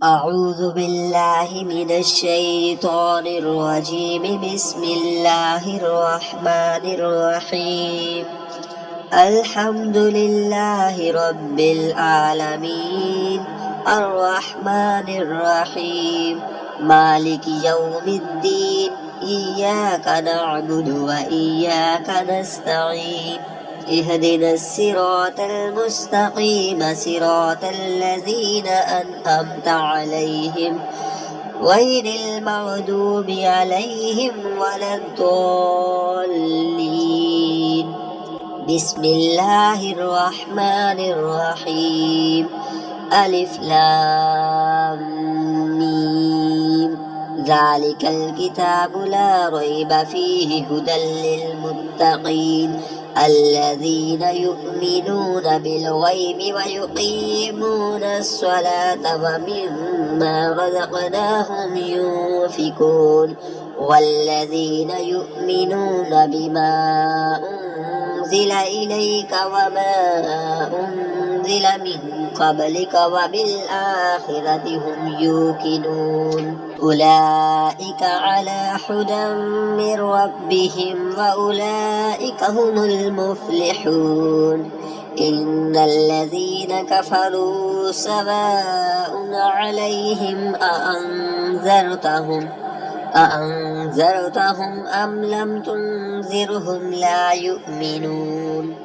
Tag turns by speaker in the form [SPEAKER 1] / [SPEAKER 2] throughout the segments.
[SPEAKER 1] أعوذ بالله من الشيطان الرجيم. بسم الله الرحمن الرحيم. الحمد لله رب العالمين، الرحمن الرحيم، مالك يوم الدين. إياك نعبد وإياك نستعين. اهدنا الصراط المستقيم، صراط الذين أنعمت عليهم غير المغضوب عليهم ولا الضالين. بسم الله الرحمن الرحيم. ألف لام ميم. ذلك الكتاب لا ريب فيه هدى للمتقين الذين يؤمنون بالغيب ويقيمون الصلاة ومما رزقناهم ينفقون والذين يؤمنون بما أنزل إليك وما أنزل من قبلك وبالآخرة هم يوقنون أولئك على هدى من ربهم وأولئك هم المفلحون. إن الذين كفروا سواء عليهم أأنذرتهم أم لم تنذرهم لا يؤمنون.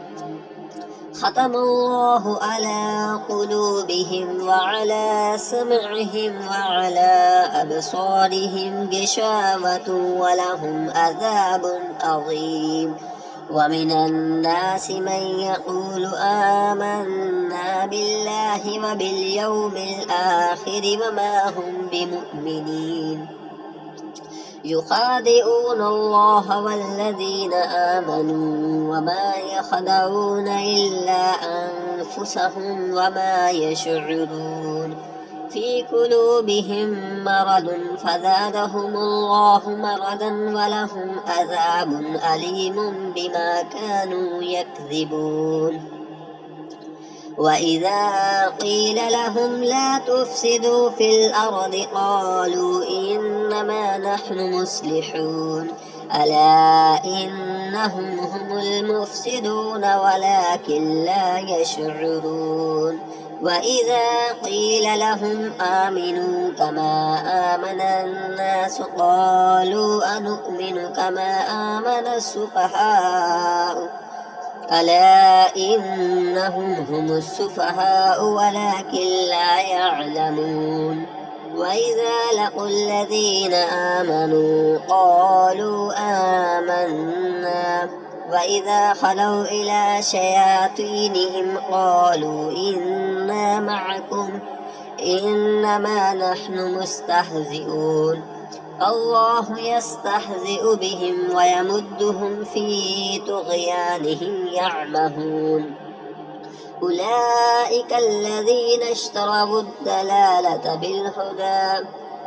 [SPEAKER 1] ختم الله على قلوبهم وعلى سمعهم وعلى أبصارهم غشاوة ولهم عذاب عظيم. ومن الناس من يقول آمنا بالله وباليوم الآخر وما هم بمؤمنين. يخادعون الله والذين آمنوا وما يخدعون إلا أنفسهم وما يشعرون. في قلوبهم مرض فزادهم الله مرضا ولهم عذاب أليم بما كانوا يكذبون. وإذا قيل لهم لا تفسدوا في الأرض قالوا إنما نحن مصلحون ألا إنهم هم المفسدون ولكن لا يشعرون. وإذا قيل لهم آمنوا كما آمن الناس قالوا أنؤمن كما آمن السفهاء ألا إنهم هم السفهاء ولكن لا يعلمون. وإذا لقوا الذين آمنوا قالوا آمنا وإذا خلوا إلى شياطينهم قالوا إنا معكم إنما نحن مستهزئون. الله يستهزئ بهم ويمدهم في طغيانهم يعمهون. أولئك الذين اشتروا الضلالة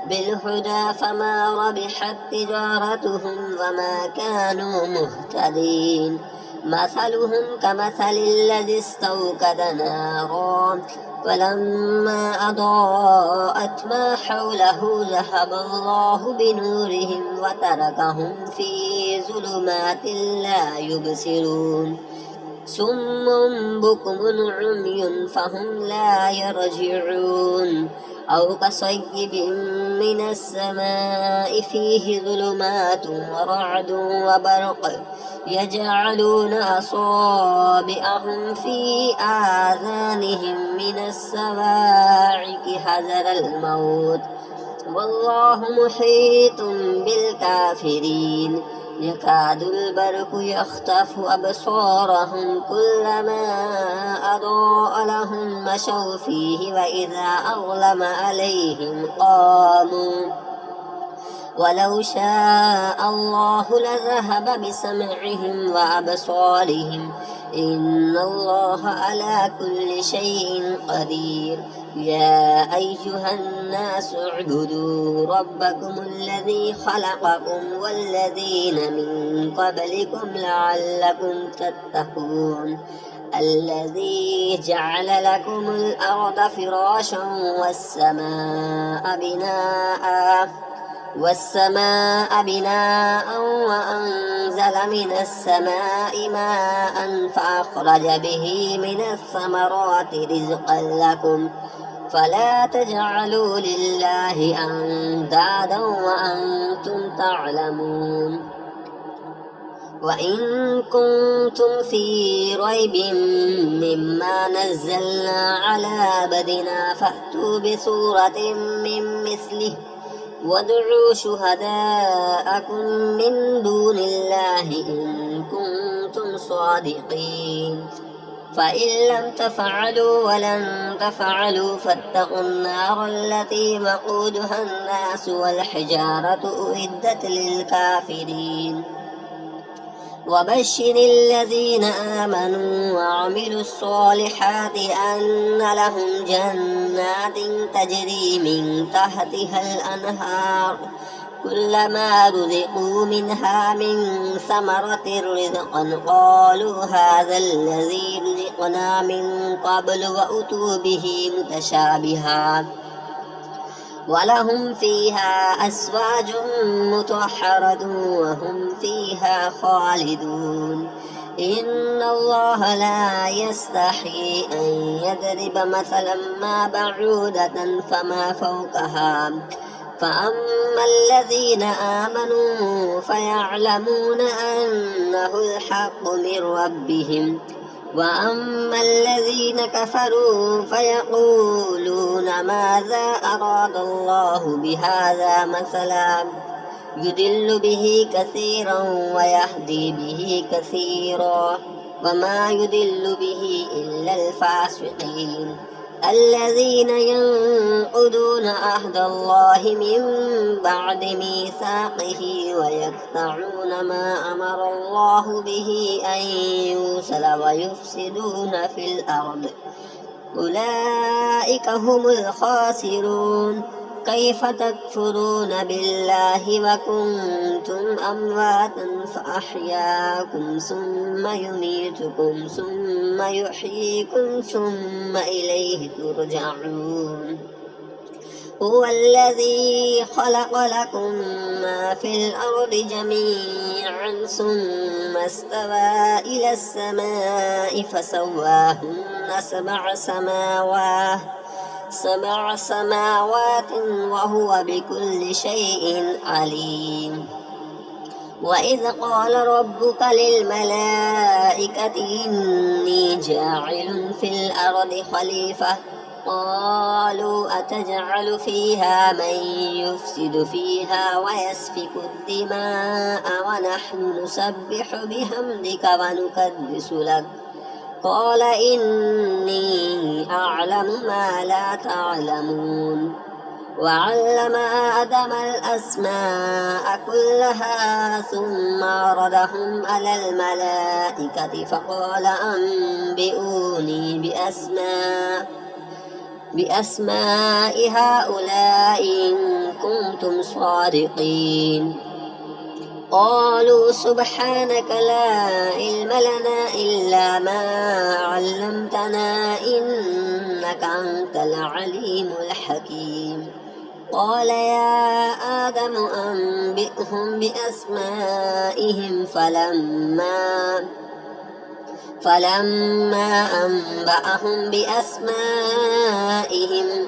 [SPEAKER 1] بالهدى فما ربحت تجارتهم وما كانوا مهتدين. مثلهم كمثل الذي استوقد نارا فلما أضاءت ما حوله ذهب الله بنورهم وتركهم في ظلمات لا يبصرون. صم بكم عمي فهم لا يرجعون. أو كصيب من السماء فيه ظلمات ورعد وبرق يجعلون أصابعهم في آذانهم من الصواعق حذر الموت والله محيط بالكافرين. يكاد البرق يخطف أبصارهم كلما أضاء لهم مشوا فيه وإذا أظلم عليهم قاموا ولو شاء الله لذهب بسمعهم وأبصارهم إن الله على كل شيء قدير. يا أيها الناس اعبدوا ربكم الذي خلقكم والذين من قبلكم لعلكم تتقون الذي جعل لكم الأرض فراشا والسماء بناء وأنزل من السماء ماء فأخرج به من الثمرات رزقا لكم فلا تجعلوا لله أندادا وأنتم تعلمون وإن كنتم في ريب مما نزلنا على عبدنا فأتوا بسورة من مثله وادعوا شهداءكم من دون الله إن كنتم صادقين فإن لم تفعلوا ولن تفعلوا فاتقوا النار التي وقودها الناس والحجارة أعدت للكافرين وبشر الذين آمنوا وعملوا الصالحات أن لهم جنات تجري من تحتها الأنهار كلما رزقوا منها من ثمرة رزقا قالوا هذا الذي رزقنا من قبل وأتوا به متشابها ولهم فيها أزواج مطهرة وهم فيها خالدون إن الله لا يستحي أن يضرب مثلا ما بعودة فما فوقها فأما الذين آمنوا فيعلمون أنه الحق من ربهم وأما الذين كفروا فيقولون ماذا أراد الله بهذا مثلا يضل به كثيرا ويهدي به كثيرا وما يضل به إلا الفاسقين الذين ينقضون عهد الله من بعد ميثاقه ويقطعون ما أمر الله به أن يوصل ويفسدون في الأرض أولئك هم الخاسرون كيف تكفرون بالله وكنتم أمواتا فأحياكم ثم يميتكم ثم يحييكم ثم إليه ترجعون هو الذي خلق لكم ما في الأرض جميعا ثم استوى إلى السماء فسواهن سبع سماوات وهو بكل شيء عليم وإذ قال ربك للملائكة إني جاعل في الأرض خليفة قالوا أتجعل فيها من يفسد فيها ويسفك الدماء ونحن نسبح بحمدك ونقدس لك قال إني أعلم ما لا تعلمون وعلم آدم الأسماء كلها ثم عرضهم على الملائكة فقال أنبئوني بأسماء هؤلاء إن كنتم صادقين قالوا سبحانك لا علم لنا إلا ما علمتنا إنك أنت العليم الحكيم قال يا آدم أنبئهم بأسمائهم فلما أنبأهم بأسمائهم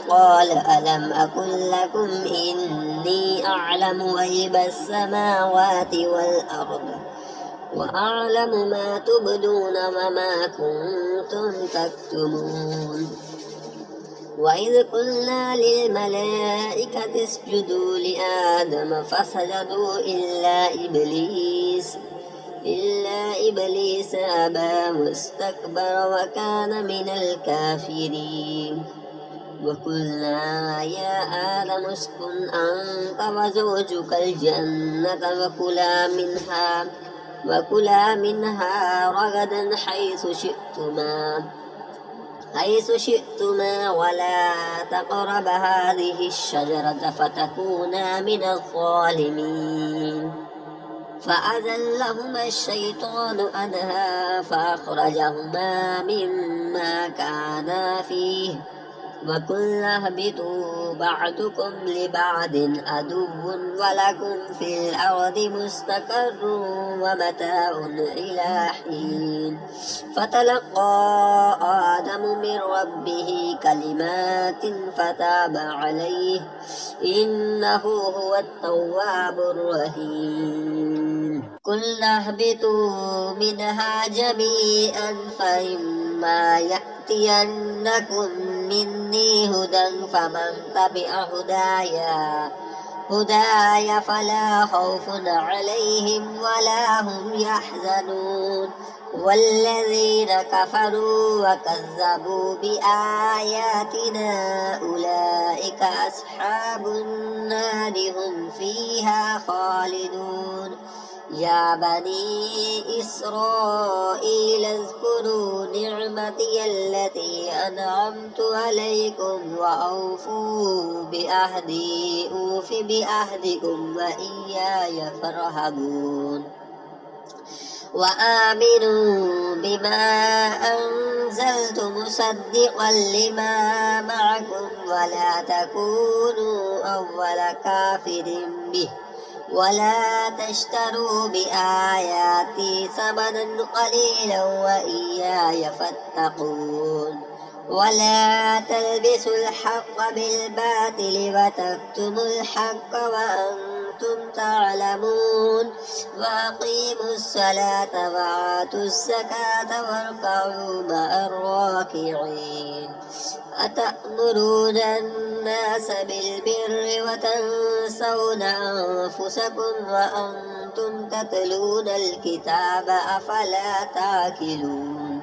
[SPEAKER 1] قال ألم أقل لكم إني أعلم غيب السماوات والأرض وأعلم ما تبدون وما كنتم تكتمون وإذ قلنا للملائكة اسجدوا لآدم فسجدوا إلا إبليس أبى واستكبر وكان من الكافرين وقلنا يا آدم اسكن أنت وزوجك الجنة وكلا منها رغدا حيث شئتما ولا تقربا هذه الشجرة فتكونا من الظالمين فأزلهما الشيطان عنها فأخرجهما مما كانا فيه وقلنا اهبطوا بعضكم لبعض عدو ولكم في الأرض مستقر ومتاع إلى حين فتلقى آدم من ربه كلمات فتاب عليه إنه هو التواب الرحيم قلنا اهبطوا منها جميعا فإما يأتينكم مني هدى فمن تبع هداي فلا خوف عليهم ولا هم يحزنون والذين كفروا وكذبوا بآياتنا أولئك أصحاب النار هم فيها خالدون يا بني إسرائيل اذكروا نعمتي التي أنعمت عليكم وأوفوا بأهدي أوف بأهدكم وإياي فارهبون وآمنوا بما أنزلت مصدقا لما معكم ولا تكونوا أول كافر به ولا تشتروا بآياتي ثمنا قليلا وإياي فاتقون ولا تلبسوا الحق بالباطل وتكتموا الحق وأنتم تعلمون وأقيموا الصلاة وآتوا الزكاة واركعوا مع الراكعين أتأمرون الناس بالبر وتنسون أنفسكم وأنتم تتلون الكتاب أفلا تعقلون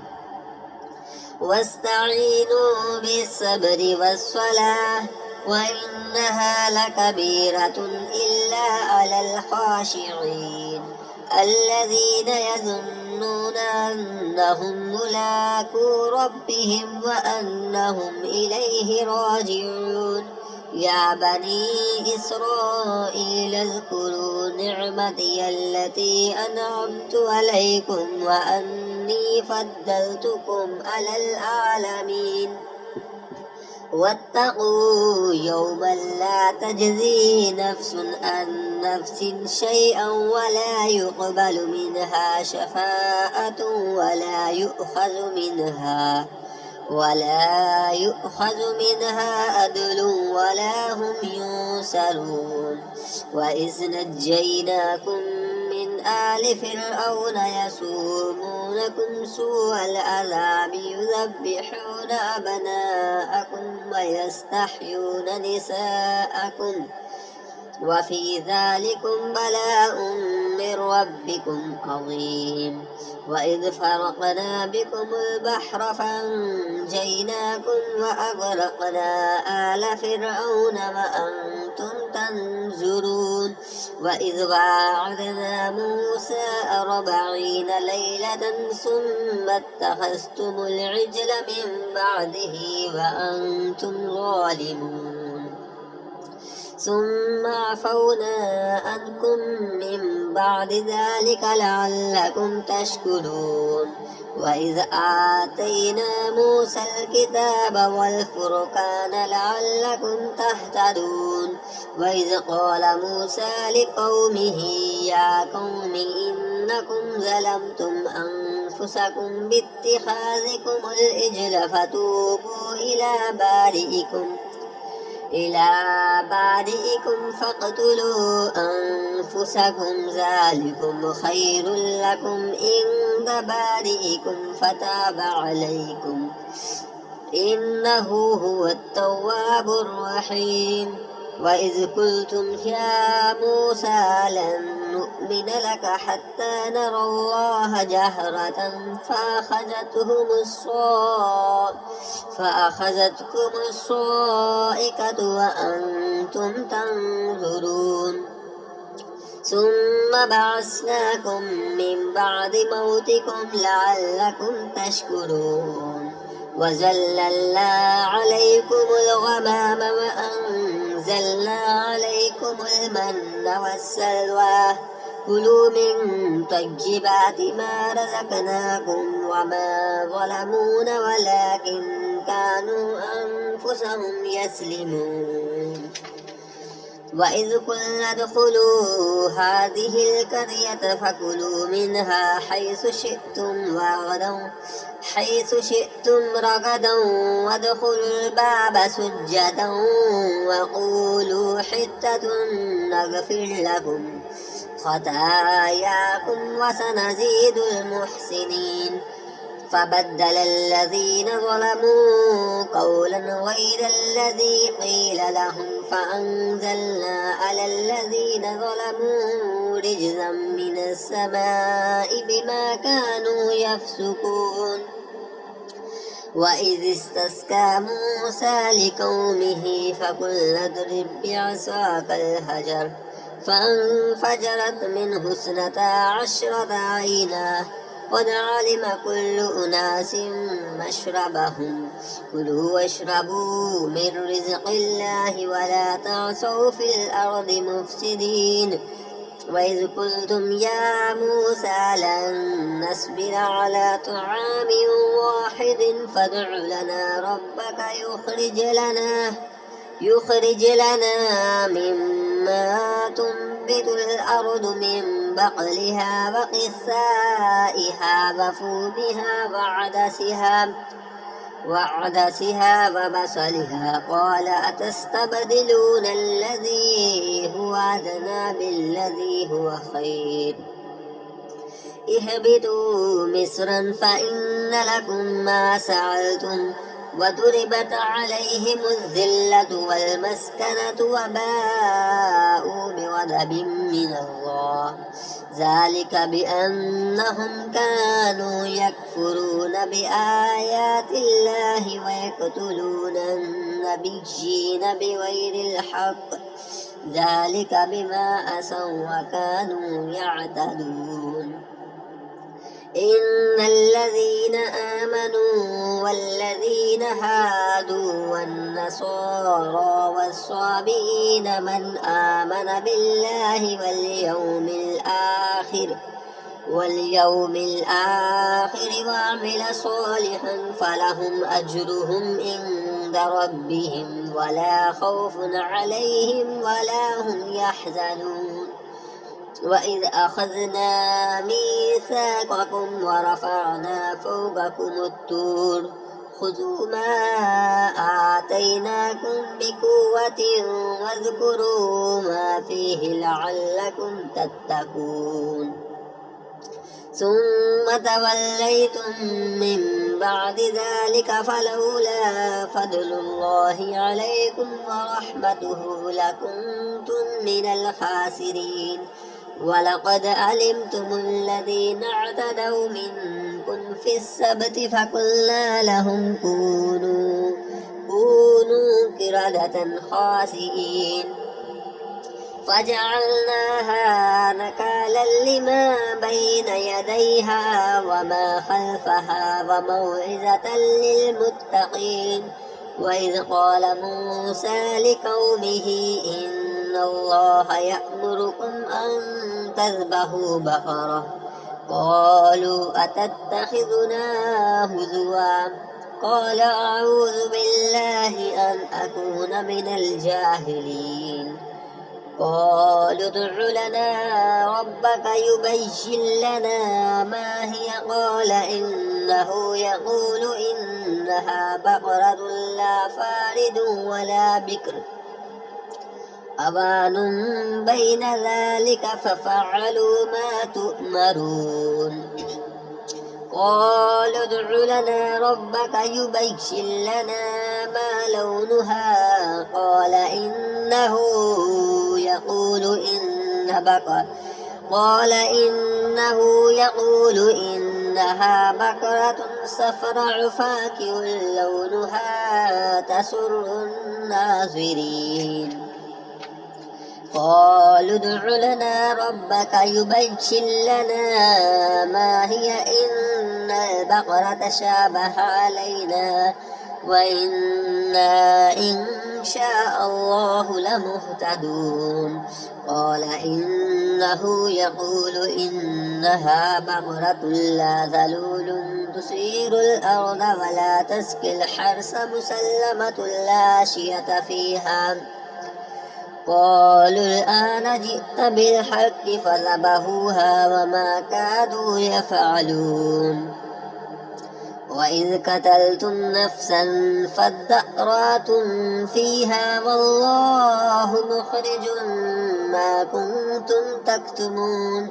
[SPEAKER 1] واستعينوا بالصبر والصلاة وإنها لكبيرة إلا على الخاشعين الذين يظنون أنهم ملاقو ربهم وأنهم إليه راجعون يا بني إسرائيل اذكروا نعمتي التي أنعمت عليكم وأني فضلتكم على العالمين واتقوا يوما لا تجزي نفس عن نفس شيئا ولا يقبل منها شفاعة ولا يؤخذ منها عدل ولا هم ينصرون وإذ نجيناكم من آل فرعون يسومونكم سوء العذاب يذبحون أبناءكم ويستحيون نساءكم وفي ذلكم بلاء من ربكم عظيم وإذ فرقنا بكم البحر فأنجيناكم وأغرقنا آل فرعون وأنتم تنظرون وإذ واعدنا موسى 40 ليلة ثم اتخذتم العجل من بعده وأنتم ظالمون ثم عفونا عنكم من بعد ذلك لعلكم تشكرون وإذ آتينا موسى الكتاب والفرقان لعلكم تهتدون وإذ قال موسى لقومه يا قوم إنكم ظلمتم أنفسكم باتخاذكم العجل فتوبوا إلى بارئكم فاقتلوا أنفسكم ذلكم خير لكم عند بارئكم فتاب عليكم إنه هو التواب الرحيم وإذ قلتم يا موسى لن نؤمن لك حتى نرى الله جهرة فأخذتكم الصاعقة وأنتم تنظرون ثم بعثناكم من بعد موتكم لعلكم تشكرون وظللنا عليكم الغمام وأنزلنا عليكم المن والسلوى كلوا من طيبات ما رزقناكم وما ظلمونا ولكن كانوا أنفسهم يظلمون وإذ قلنا ادخلوا هذه القرية فكلوا منها حيث شئتم رغدا وادخلوا الباب سجدا وقولوا حتة نغفر لكم خطاياكم وسنزيد المحسنين فبدل الذين ظلموا قولا غير الذي قيل لهم فأنزلنا على الذين ظلموا رجزا من السماء بما كانوا يفسقون وإذ استسقى موسى لقومه فقلنا اضرب بعصاك الحجر فانفجرت منه 12 عينا قد علم كل أناس مشربهم كلوا واشربوا من رزق الله ولا تعثوا في الأرض مفسدين وإذ قلتم يا موسى لن نصبر على طعام واحد فادع لنا ربك يخرج لنا مما تنبت الأرض من بقلها وقثائها وفومها وعدسها وبصلها قال أتستبدلون الذي هو أدنى بالذي هو خير اهبطوا مصرا فإن لكم ما سألتم وضربت عليهم الذلة والمسكنة وباءوا بغضب من الله ذلك بأنهم كانوا يكفرون بآيات الله ويقتلون النبيين بغير الحق ذلك بما عصوا وكانوا يعتدون إن الذين آمنوا والذين هادوا والنصارى والصابئين من آمن بالله واليوم الآخر وعمل صالحا فلهم أجرهم عند ربهم ولا خوف عليهم ولا هم يحزنون وإذ أخذنا ميثاقكم ورفعنا فوقكم الطور خذوا ما آتيناكم بقوة واذكروا ما فيه لعلكم تتقون ثم توليتم من بعد ذلك فلولا فضل الله عليكم ورحمته لكنتم من الخاسرين ولقد علمتم الذين اعتدوا منكم في السبت فقلنا لهم كونوا قردة خاسئين فجعلناها نكالا لما بين يديها وما خلفها وموعظة للمتقين وإذ قال موسى لقومه إن الله يأمركم أن تذبحوا بقرة قالوا أتتخذنا هزوا قال أعوذ بالله أن أكون من الجاهلين قالوا ادع لنا ربك يبين لنا ما هي قال إنه يقول إنها بقرة لا فارد ولا بكر أوان بين ذلك ففعلوا ما تؤمرون قالوا ادع لنا ربك يبين لنا ما لونها قال إنه يقول إنها بقرة صفراء فاكهة لونها تسر الناظرين قالوا ادع لنا ربك يبين لنا ما هي إن البقرة شابه علينا وإنا إن شاء الله لمهتدون قال إنه يقول إنها بقرة لا ذلول تثير الأرض ولا تسقي الحرث مسلمة لا شية فيها قالوا الآن جئت بالحق فذبحوها وما كادوا يفعلون وإذ قتلتم نفسا فادارأتم فيها والله مخرج ما كنتم تكتمون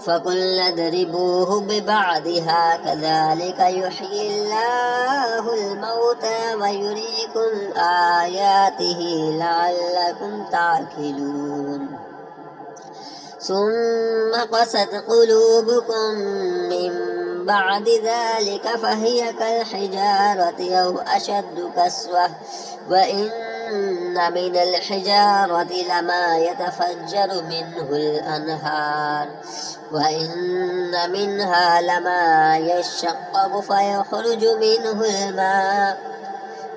[SPEAKER 1] فقلنا اضربوه ببعضها كذلك يحيي الله الموتى ويريكم آياته لعلكم تعقلون ثم قست قلوبكم من بعد ذلك فهي كالحجارة أو أشد قسوة وإن من الحجارة لما يتفجر منه الأنهار وإن منها لما يشقق فيخرج منه الماء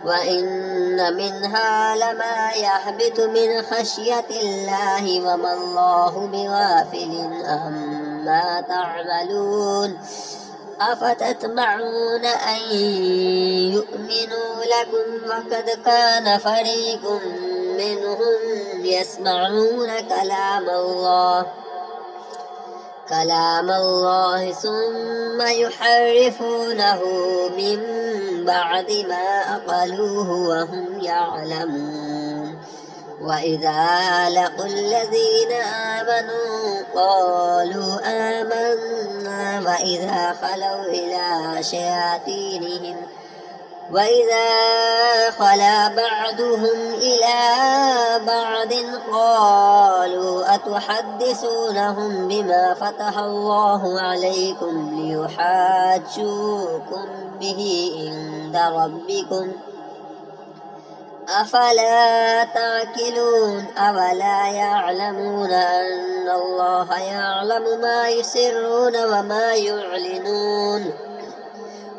[SPEAKER 1] وإن منها لما يهبط من خشية الله وما الله بغافل عما تعملون أفتطمعون أن يؤمنوا لكم وقد كان فريق منهم يسمعون كلام الله ثم يحرفونه من بعد ما أقلوه وهم يعلمون وإذا لقوا الذين آمنوا قالوا آمنا وإذا خلا بعضهم إلى بعض قالوا أتحدثونهم بما فتح الله عليكم ليحاجوكم به عند ربكم أفلا تعقلون أولا يعلمون أن الله يعلم ما يسرون وما يعلنون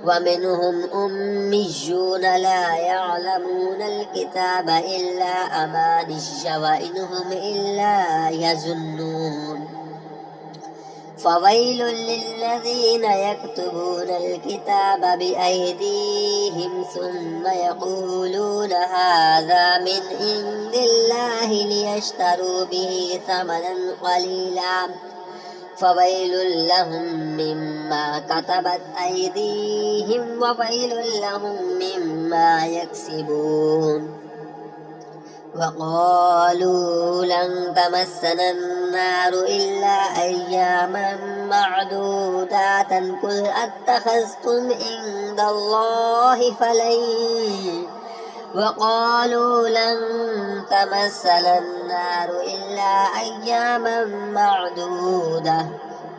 [SPEAKER 1] ومنهم أميون لا يعلمون الكتاب إلا أماني وإن هم إلا يظنون فويل للذين يكتبون الكتاب بأيديهم ثم يقولون هذا من عند الله ليشتروا به ثمنا قليلا فويل لهم مما كتبت أيديهم وويل لهم مما يكسبون وقالوا لن تمسنا النار إلا أياما معدودات قل أتخذتم عند الله وقالوا لن تمسنا النار إلا أياما معدودة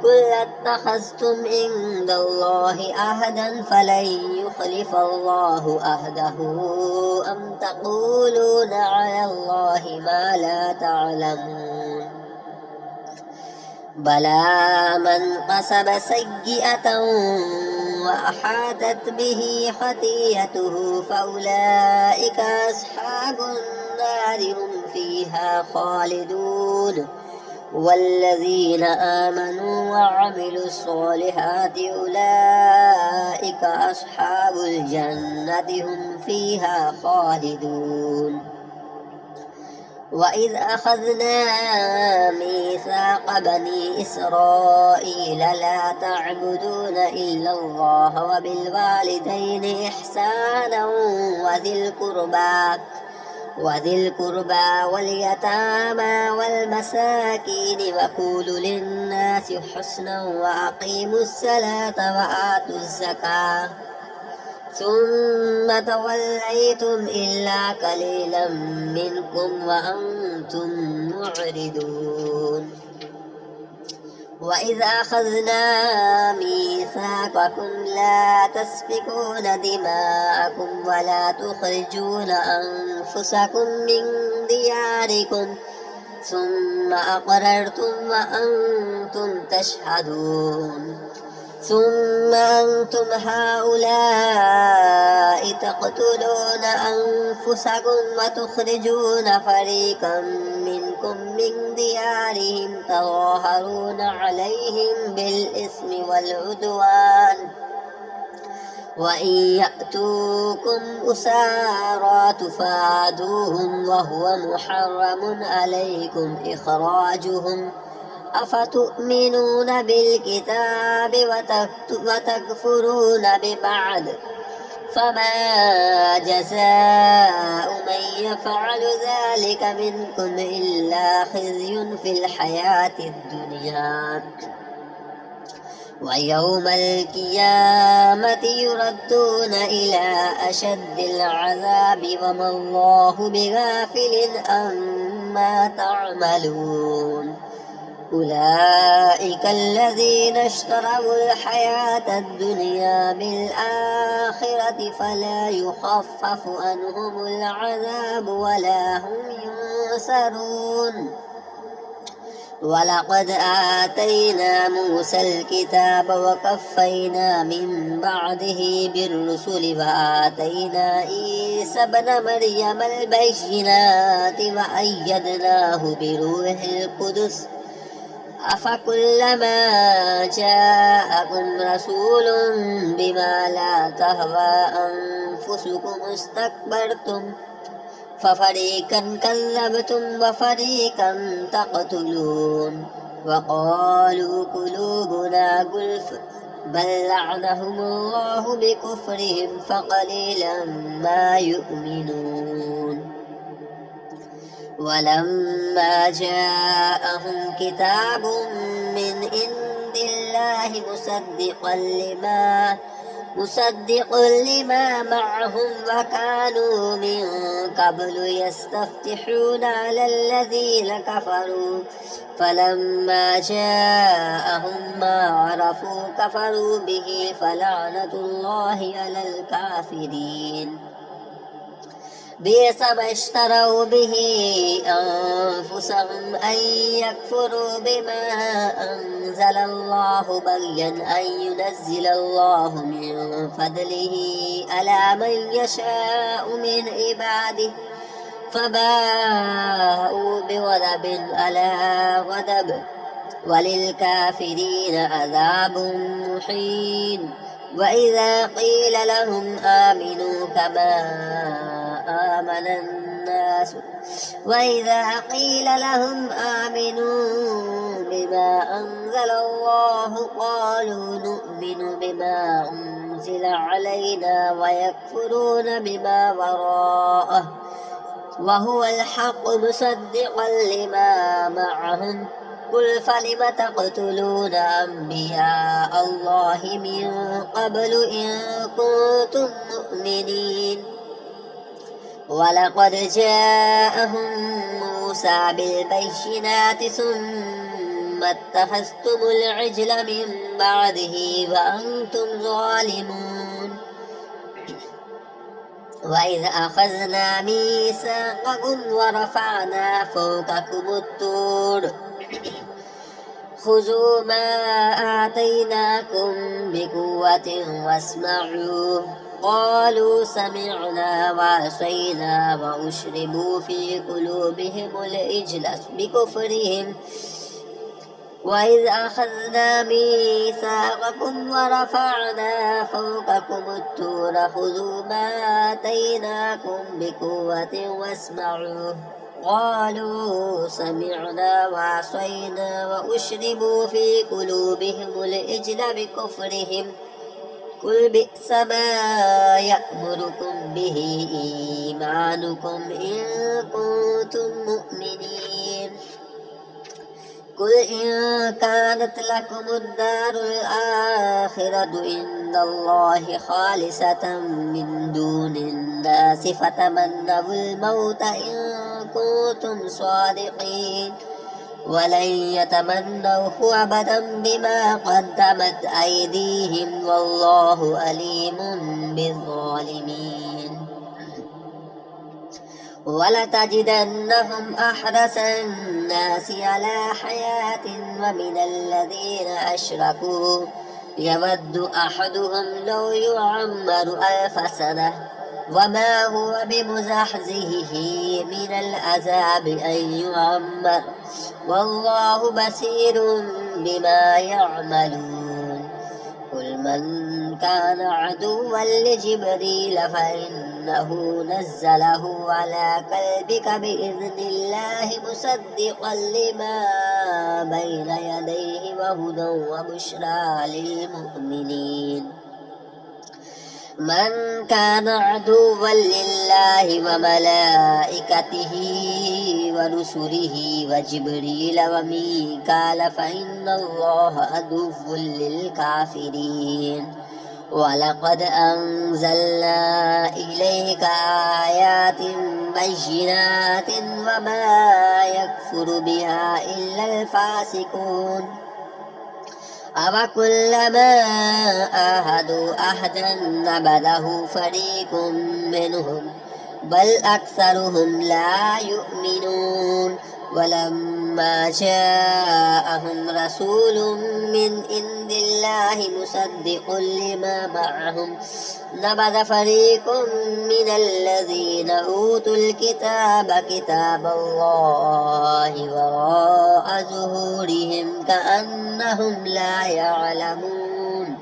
[SPEAKER 1] قل أتخذتم عند الله عهدا فلن يخلف الله عهده أم تقولون على الله ما لا تعلمون بلى من كسب سيئة وأحاطت به خطيئته فأولئك أصحاب النار هم فيها خالدون والذين آمنوا وعملوا الصالحات أولئك أصحاب الجنة هم فيها خالدون وإذ أخذنا ميثاق بني إسرائيل لا تعبدون إلا الله وبالوالدين إحسانا وذي القربى واليتامى والمساكين وقولوا للناس حسنا وأقيموا الصلاة وآتوا الزكاة ثم توليتم إلا قليلا منكم وأنتم معرضون وإذ أخذنا ميثاقكم لا تسفكون دماءكم ولا تخرجون أنفسكم من دياركم ثم أقررتم وأنتم تشهدون ثم أنتم هؤلاء تقتلون أنفسكم وتخرجون فريقا منكم من ديارهم تظاهرون عليهم بالإثم والعدوان وإن يأتوكم أسارى تفادوهم وهو محرم عليكم إخراجهم أفتؤمنون بالكتاب وتكفرون ببعض فما جزاء من يفعل ذلك منكم إلا خزي في الحياة الدنيا ويوم القيامة يردون إلى أشد العذاب وما الله بغافل عما تعملون أولئك الذين اشتروا الحياة الدنيا بالآخرة فلا يخفف عنهم العذاب ولا هم ينصرون ولقد آتينا موسى الكتاب وكفينا من بعده بالرسل وآتينا عيسى ابن مريم البينات وأيدناه بروح القدس أفكلما جاءكم رسول بما لا تهوى أنفسكم استكبرتم ففريقا كذبتم وفريقا تقتلون وقالوا قلوبنا غلف بل لعنهم الله بكفرهم فقليلا ما يؤمنون ولما جاءهم كتاب من عند الله مصدق لما معهم وكانوا من قبل يستفتحون على الذين كفروا فلما جاءهم ما عرفوا كفروا به فلعنة الله على الكافرين بئس ما اشتروا به أنفسهم أن يكفروا بما أنزل الله بغيا أن ينزل الله من فضله على من يشاء من عباده فباءوا بغضب على غضب وللكافرين عذاب محين وإذا قيل لهم آمنوا بما أنزل الله قالوا نؤمن بما أنزل علينا ويكفرون بما وراءه وهو الحق مصدقا لما معهم قل فلم تقتلون أنبياء الله من قبل إن كنتم مؤمنين ولقد جاءهم موسى بالبينات ثم اتخذتم العجل من بعده وأنتم ظالمون وإذ أخذنا ميثاقكم ورفعنا فوقكم الطور خذوا ما آتيناكم بقوة واسمعوا قالوا سمعنا وعصينا وأشربوا في قلوبهم العجل بكفرهم وإذ أخذنا ميثاقكم ورفعنا فوقكم الطور خذوا ما آتيناكم بقوة واسمعوا قالوا سمعنا وعصينا وأشربوا في قلوبهم العجل بكفرهم قل بئس ما يأمركم به إيمانكم إن كنتم مؤمنين قل إن كانت لكم الدار الآخرة عند الله خالصة من دون الناس فتمنوا الموت إن كنتم صادقين ولن يتمنوه أبدا بما قدمت أيديهم والله عليم بالظالمين ولتجدنهم أحرص الناس على حياة ومن الذين أشركوا يود أحدهم لو يعمر 1000 سنة وما هو بمزحزحه من العذاب أن يعمر والله بصير بما يعملون. قل من كان عدوا لجبريل فإنه نزله على قلبك بإذن الله مصدقا لما بين يديه وهدى وبشرى للمؤمنين. من كان عدوا لله وملائكته ورسله وجبريل وميكال فإن الله عدو للكافرين. ولقد أنزلنا إليك آيات بينات وما يكفر بها إلا الفاسقون. أوكلما عاهدوا عهدا نبذه فريق منهم بل أكثرهم لا يؤمنون. ولما جاءهم رسول من عند الله مصدق لما معهم نبذ فريق من الذين أوتوا الكتاب كتاب الله وراء ظهورهم كأنهم لا يعلمون.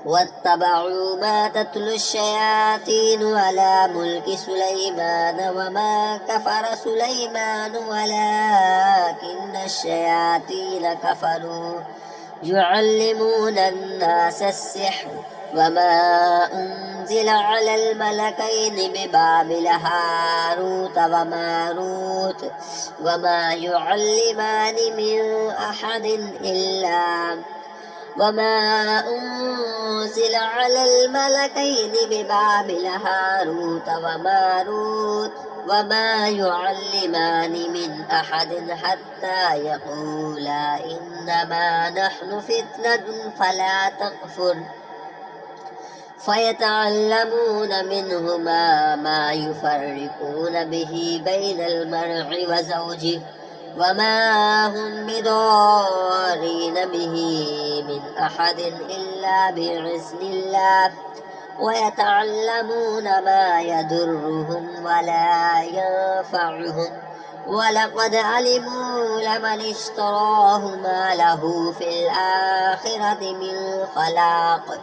[SPEAKER 1] واتبعوا ما تتلو الشياطين على ملك سليمان وما كفر سليمان ولكن الشياطين كفروا يعلمون الناس السحر وما أنزل على الملكين ببابل هاروت وماروت وما يعلمان من أحد وما أنزل على الملكين ببابل هاروت وماروت وما يعلمان من أحد حتى يقولا إنما نحن فتنة فلا تكفر فيتعلمون منهما ما يفرقون به بين المرء وزوجه وما هم بضارين به من أحد إلا بإذن الله ويتعلمون ما يضرهم ولا ينفعهم ولقد علموا لمن اشتراه ما له في الآخرة من خلاق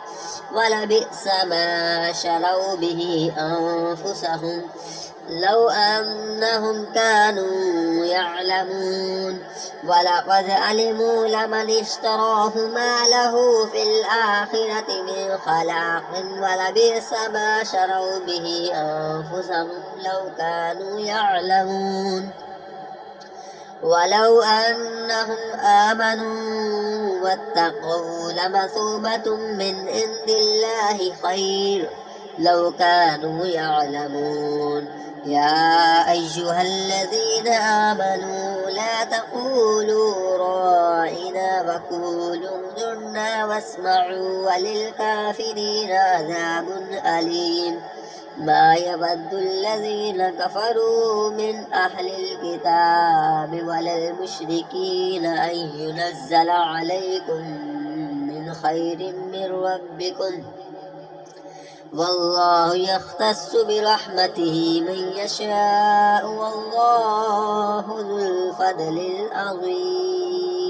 [SPEAKER 1] ولبئس ما شروا به أنفسهم لو أنهم كانوا يعلمون. ولقد علموا لمن اشتراه ما له في الآخرة من خلاق ولبئس ما شروا به أنفسهم لو كانوا يعلمون. ولو أنهم آمنوا واتقوا لمثوبة من عند الله خير لو كانوا يعلمون. يا أيها الذين آمنوا لا تقولوا راعنا وقولوا انظرنا واسمعوا وللكافرين عذاب أليم. ما يود الذين كفروا من أهل الكتاب ولا المشركين أن ينزل عليكم من خير من ربكم والله يختص برحمته من يشاء والله ذو الفضل العظيم.